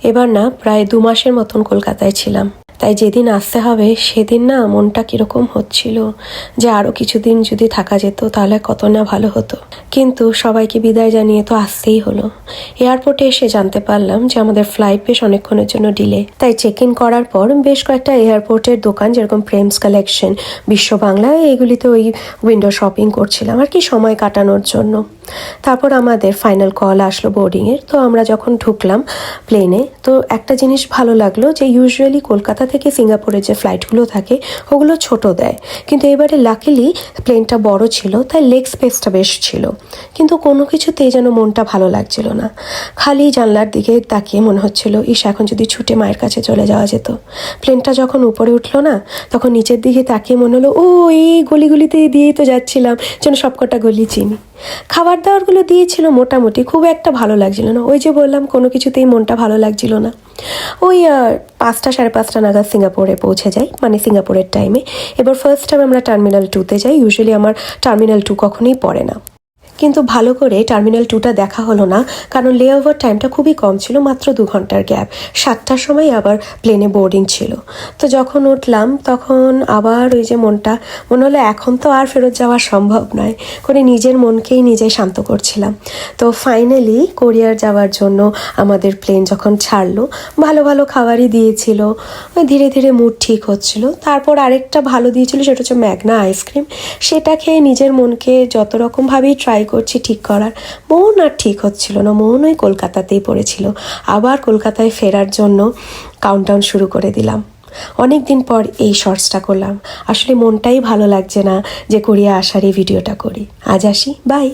এবার না প্রায় 2 মাসের মতন কলকাতায় ছিলাম, তাই যেদিন আসতে হবে সেদিন না মনটা কিরকম হচ্ছিল যে আরও কিছুদিন যদি থাকা যেত তাহলে কত না ভালো হতো। কিন্তু সবাইকে বিদায় জানিয়ে তো আসতেই হলো। এয়ারপোর্টে এসে জানতে পারলাম যে আমাদের ফ্লাইট বেশ অনেকক্ষণের জন্য ডিলে। তাই চেক ইন করার পর বেশ কয়েকটা এয়ারপোর্টের দোকান যেরকম প্রেমস কালেকশন, বিশ্ব বাংলা, এইগুলিতে ওই উইন্ডো শপিং করছিলাম আর কি সময় কাটানোর জন্য। তারপর আমাদের ফাইনাল কল আসলো বোর্ডিংয়ের। তো আমরা যখন ঢুকলাম প্লেনে, তো একটা জিনিস ভালো লাগলো যে ইউজুয়ালি কলকাতা থেকে সিঙ্গাপুরের যে ফ্লাইটগুলো থাকে ওগুলো ছোট দেয়, কিন্তু এবারে লাকিলি প্লেনটা বড় ছিল, তাই লেগ স্পেসটা বেশ ছিল। কিন্তু কোনো কিছুতেই যেন মনটা ভালো লাগছিল না। খালি জানলার দিকে তাকিয়ে মনে হচ্ছিল ইস এখন যদি ছুটে মায়ের কাছে চলে যাওয়া যেত। প্লেনটা যখন উপরে উঠলো না, তখন নিচের দিকে তাকিয়ে মনে হলো ও এই গলিগুলিতে দিয়েই তো যাচ্ছিলাম, যেন সবকটা গলি চিনি। খাবার দাবারগুলো দিয়েছিল মোটামুটি, খুব একটা ভালো লাগছিল না। ওই যে বললাম কোনো কিছুতেই মনটা ভালো লাগছিল না। ওই 5টা 5:30 নাগাদ সিঙ্গাপুরে পৌঁছে যাই, মানে সিঙ্গাপুরের টাইমে। এবার ফার্স্ট টাইম আমরা টার্মিনাল 2তে যাই। ইউজুয়ালি আমার টার্মিনাল 2 কখনোই পড়ে না, কিন্তু ভালো করে টার্মিনাল 2টা দেখা হলো না, কারণ লেওভার টাইমটা খুবই কম ছিল, মাত্র 2 ঘন্টার গ্যাপ। 7টার সময় আবার প্লেনে বোর্ডিং ছিল। তো যখন উঠলাম তখন আবার ওই যে মনে হলো এখন তো আর ফেরত যাওয়া সম্ভব নয় করে নিজের মনকেই নিজে শান্ত করছিলাম। তো ফাইনালি কোরিয়ার যাওয়ার জন্য আমাদের প্লেন যখন ছাড়লো, ভালো ভালো খাবারই দিয়েছিল, ওই ধীরে ধীরে মুড ঠিক হচ্ছিল। তারপর আরেকটা ভালো দিয়েছিল, সেটা হচ্ছে ম্যাগনা আইসক্রিম। সেটা খেয়ে নিজের মনকে যত রকমভাবেই ট্রাই করছি ঠিক করার, মন আর ঠিক হচ্ছিল না। মন ওই কলকাতাতেই পড়েছিল। আবার কলকাতায় ফেরার জন্য কাউন্টডাউন শুরু করে দিলাম। অনেক দিন পর এই শর্টসটা করলাম। আসলে মনটাই ভালো লাগছে না যে কোরিয়া আসার এই ভিডিওটা করি। আজ আসি, বাই।